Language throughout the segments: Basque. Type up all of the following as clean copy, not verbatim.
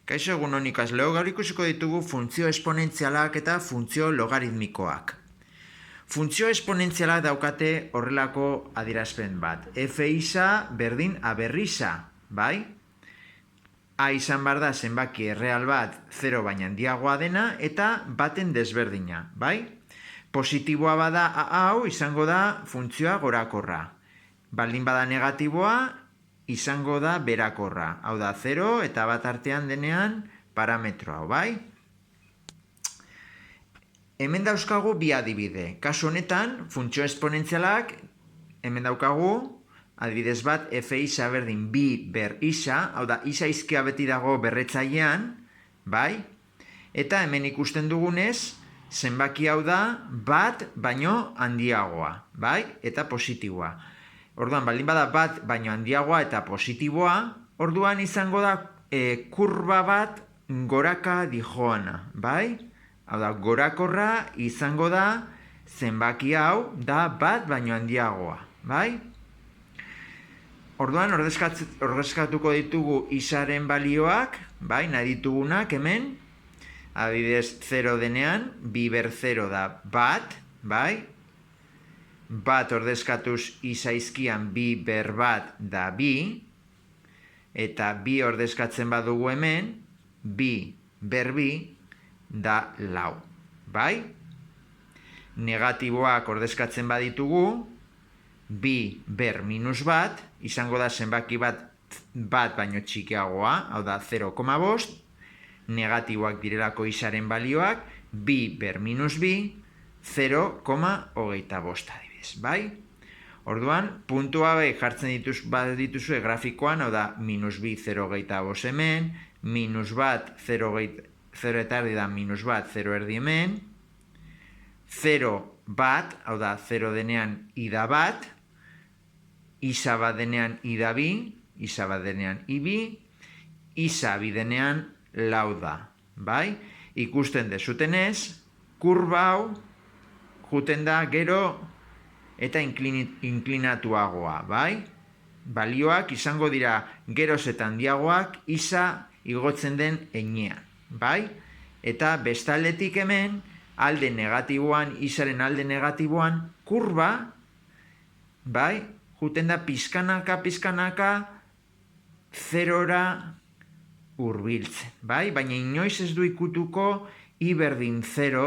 Kaixo egunon ikasleo, gaur ikusiko ditugu funtzio esponentzialak eta funtzio logaritmikoak. Funtzio esponentzialak daukate horrelako adierazpen bat. F isa berdin a berrisa, bai? A izan behar da zenbaki erreal bat 0 baina handiagoa dena eta baten desberdina, bai? Positiboa bada a hau izango da funtzioa gorakorra. Baldin bada negatiboa, izango da berakorra. Hau da 0 eta bat artean denean parametro hau, bai? Hemen dauzkagu bi adibide. Kasu honetan, funtzio esponentzialak, hemen daukagu, adibidez bat, f isa berdin bi ber isa, hau da, isa izkia beti dago berretzailean, bai? Eta hemen ikusten dugunez, zenbaki hau da bat baino handiagoa, bai? Eta positiboa. Orduan, baldin bada bat baino handiagoa eta positiboa, orduan izango da kurba bat goraka dijoana, bai? Hau da, gorakorra izango da zenbaki hau da bat baino handiagoa, bai? Orduan, ordezkatuko ditugu isaren balioak, bai, nahi ditugunak hemen, adibidez 0 denean, bi ber 0 da bat, bai? Bat ordezkatuz isa izkian bi ber bat da bi, eta bi ordezkatzen badugu hemen, bi ber bi da lau, bai? Negatiboak ordezkatzen baditugu, bi ber minus bat, izango da zenbaki bat baino txikiagoa, hau da 0,5, negatiboak direlako isaren balioak, bi ber minus bi, 0,25 adibidez, bai? Orduan, puntu hauek jartzen dituzue grafikoan, hau da, minus bi 0,25 hemen, minus bat 0 eta erdi da minus bat 0 erdi hemen, 0 bat, hau da, 0 denean ida bat, isa bat denean ida bi, isa bat denean ibi, isa bi denean lau da, bai? Ikusten dezutenez, kurba hau, juten da gero eta inklinatuagoa, bai? Balioak izango dira geroz eta handiagoak isa igotzen den heinean, bai? Eta bestaldetik hemen, alde negatiboan, isaren alde negatiboan, kurba, bai? Juten da pizkanaka, zerora hurbiltzen, bai? Baina inoiz ez du ikutuko i berdin 0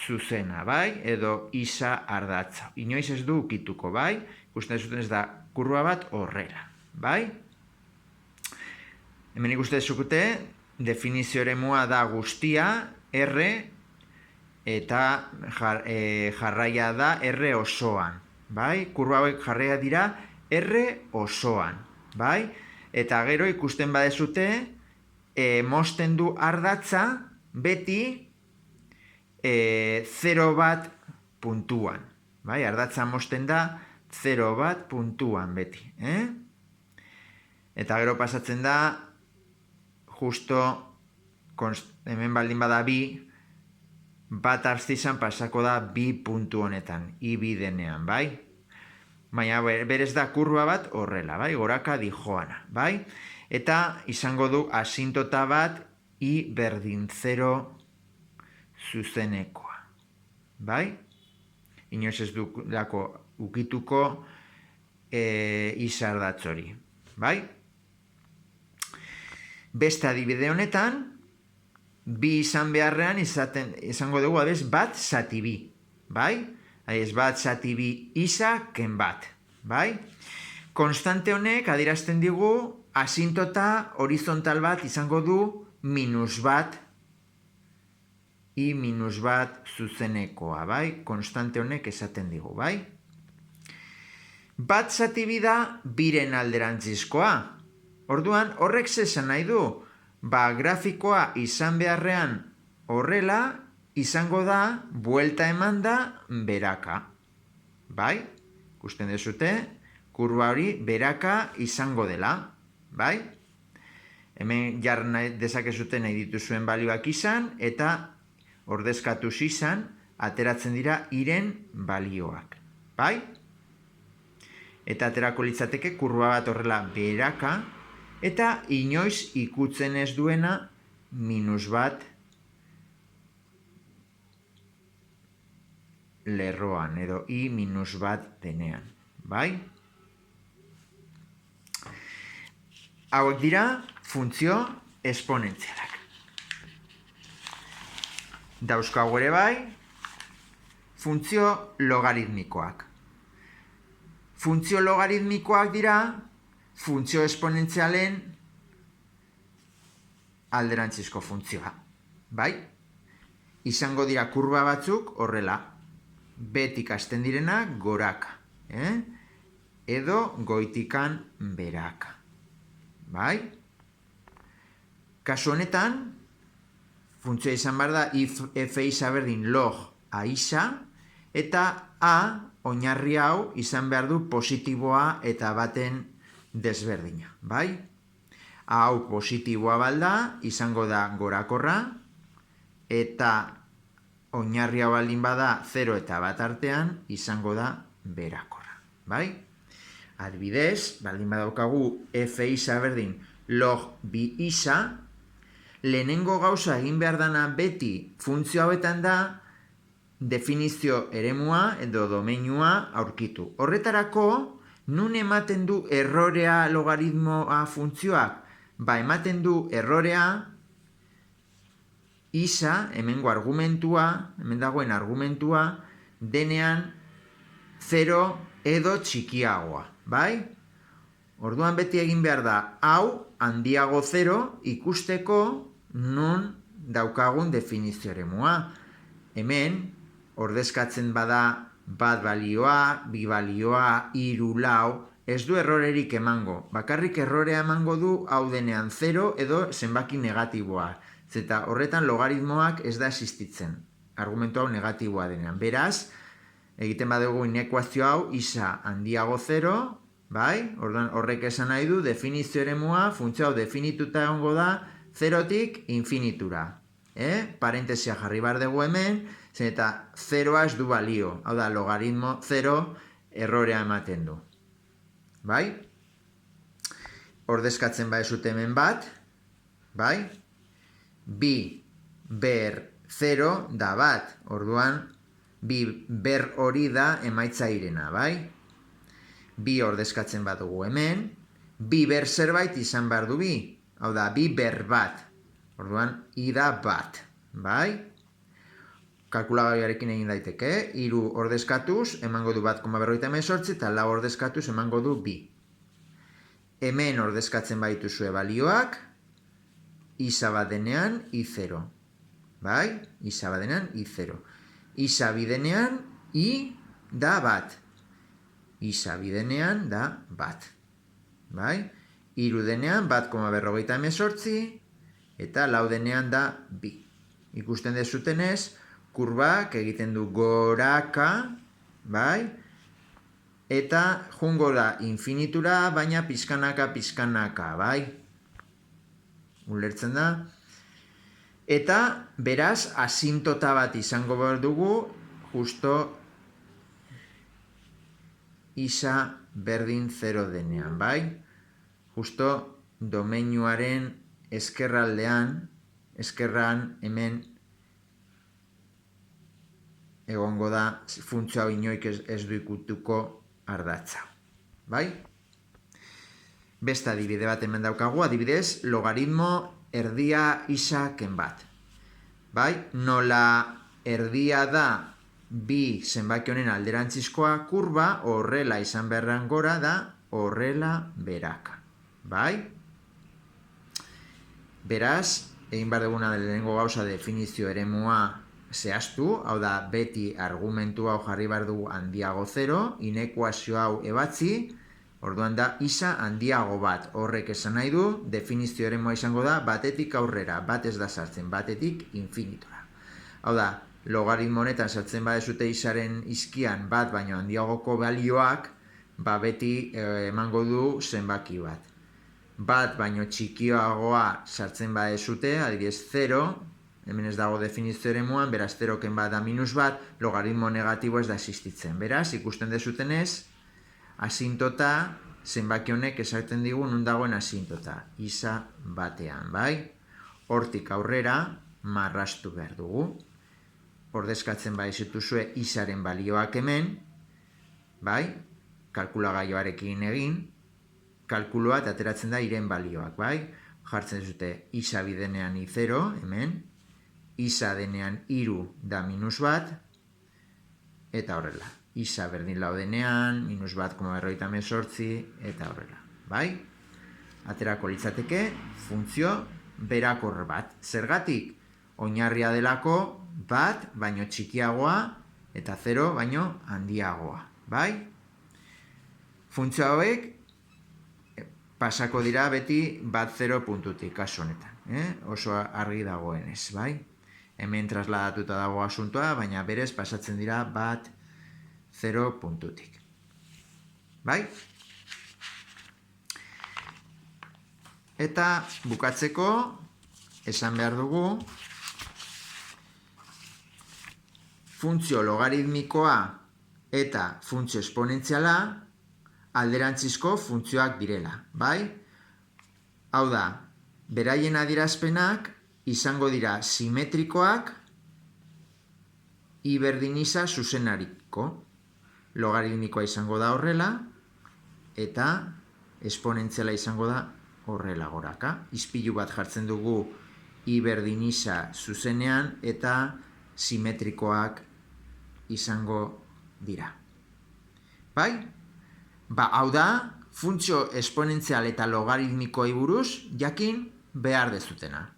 zuzena, bai? Edo isa ardatza. Inoiz ez du ukituko, bai? Ikusten zuten ez da kurba bat horrela, bai? Hemen ikusten zukute, definizio eremua da guztia, R, eta jarraia da R osoan, bai? Kurba hauek jarraia dira R osoan, bai? Eta gero ikusten badezute, mozten du ardatza beti 0 bat puntuan, bai? Ardatza mozten da 0 bat puntuan beti, Eta gero pasatzen da, justo, hemen baldin bada bi, bat artizan pasako da bi puntu honetan, ibi denean, bai? Baina berez da kurba bat horrela, bai? Goraka dijoana, bai? Eta izango du asintota bat i berdin 0 zuzenekoa, bai? Inoiz ez duelako ukituko izardatz hori, bai? Beste adibide honetan, bi izan beharrean izango dugu adez bat zati bi, bai? Ez bat zati bi isa ken bat, bai? Konstante honek adierazten digu asintota horizontal bat izango du minus bat i minus bat zuzenekoa, bai? Konstante honek esaten digu, bai? Bat zati bi da biren alderantzizkoa. Orduan, horrek zesan nahi du, grafikoa izan beharrean horrela, izango da, buelta eman da, beraka. Bai? Ikusten dezute, kurba hori beraka izango dela. Bai? Hemen jarra dezakezute nahi dituzuen balioak izan, eta ordezkatuz izan, ateratzen dira iren balioak. Bai? Eta aterako litzateke kurba bat horrela beraka, Eta inoiz ikutzen ez duena minus bat lerroan, edo i minus bat denean, bai? Hauek dira funtzio esponentzialak. Dauzkagu ere bai, funtzio logaritmikoak. Funtzio logaritmikoak dira funtzio esponentzialen alderantzizko funtzioa, bai? Izango dira kurba batzuk horrela, betik hasten direna goraka, edo goitikan beraka, bai? Kasu honetan, funtzioa izan behar da f isa berdin log a isa, eta a oinarri hau izan behar du positiboa eta baten desberdina, bai? Hau positiboa balda, izango da gorakorra, eta oinarri hau baldin bada 0 eta bat artean, izango da berakorra, bai? Adibidez, baldin badaukagu f isa berdin log bi isa, lehenengo gauza egin behar dana beti funtzio hauetan da definizio eremua edo domeinua aurkitu. Horretarako, nun ematen du errorea logaritmoa funtzioak? Ba, ematen du errorea isa, hemengo argumentua, hemen dagoen argumentua, denean 0 edo txikiagoa, bai? Orduan beti egin behar da, hau handiago 0 ikusteko nun daukagun definizio eremua. Hemen, ordezkatzen bada bat balioa, bi balioa, hiru, lau, ez du errorerik emango. Bakarrik errorea emango du hau denean 0 edo zenbaki negatiboa. Zeta horretan logaritmoak ez da existitzen. Argumentu hau negatiboa denean. Beraz, egiten badugu inekuazio hau isa handiago 0, bai? Orduan horrek esan nahi du definizio eremua, funtzio hau definituta egongo da 0tik infinitura. Parentesia jarri behar dugu hemen, zen eta 0a ez du balio. Hau da, logaritmo 0 errorea ematen du. Bai? Ordezkatzen badezut hemen bat, bai? Bi ber 0 da bat. Orduan, bi ber hori da emaitza irena, bai? Bi ordezkatzen badugu hemen, bi ber zerbait izan behar du bi. Hau da, bi ber bat. Orduan, i da bat, bai? Kalkulagaiarekin egin daiteke, 3 ordezkatuz, emango du 1,48, eta 4 ordezkatuz, emango du 2. Hemen ordezkatzen baituzue balioak, isa bat denean, i0. Bai? Isa bat denean, i0. Isa bidenean, i da bat. Isa bidenean da bat. Bai? 3 denean, 1,48, eta 4 denean da 2. Ikusten dezutenez, kurbak egiten du goraka, bai? Eta jungo da infinitura, baina pizkanaka, bai? Ulertzen da? Eta, beraz, asintota bat izango behar dugu, justo isa berdin 0 denean, bai? Justo domeinuaren eskerran hemen egongo da funtzio hau inoik ez du ikutuko ardatza. Bai? Beste adibide bat hemen daukagu, adibidez, logaritmo erdia isa ken bat. Bai? Nola erdia da bi zenbaki honen alderantzizkoa kurba, horrela izan beharran gora da horrela beraka. Bai? Beraz, egin behar duguna lehenengo gauza definizio eremua zehaztu, hau da, beti argumentu hau jarri behar dugu handiago 0, inekuazio hau ebatzi, orduan da isa handiago bat. Horrek esan nahi du, definizio eremua izango da, batetik aurrera, bat ez da sartzen, batetik infinitura. Hau da, logaritmo honetan sartzen badezute isaren izkian bat baino handiagoko balioak, ba beti emango du zenbaki bat. Bat baino txikioagoa sartzen badezute, adibidez 0, hemen ez dago definizio eremuan, beraz 0 ken bat da minus bat, logaritmo negatibo ez da existitzen. Beraz, ikusten dezutenez, asintota zenbaki honek esaten digu nun dagoen asintota, isa batean, bai? Hortik aurrera, marrastu behar dugu. Ordezkatzen badizutuzue isaren balioak hemen, bai? Kalkulagailuarekin egin, kalkulua eta ateratzen da iren balioak, bai? Jartzen dute isa bidenean i0, hemen, isa denean iru da -1, eta horrela. Isa berdin laudenean, -1,48, eta horrela, bai? Aterako litzateke funtzio berakor bat. Zergatik? Oinarria delako bat baino txikiagoa eta 0 baino handiagoa, bai? Funtzio hauek pasako dira beti bat 0 puntutik, kasu honetan. Oso argi dagoenez, bai? Hemen trasladatuta dago asuntoa, baina berez pasatzen dira bat 0 puntutik. Bai? Eta bukatzeko, esan behar dugu, funtzio logaritmikoa eta funtzio esponentziala alderantzizko funtzioak direla, bai? Hau da, beraien adierazpenak izango dira simetrikoak i berdin isa zuzenariko. Logaritmikoa izango da horrela, eta esponentziala izango da horrela goraka. Ispilu bat jartzen dugu i berdin isa zuzenean, eta simetrikoak izango dira. Bai? Hau da, funtzio esponentzial eta logaritmikoei buruz jakin behar dezutena.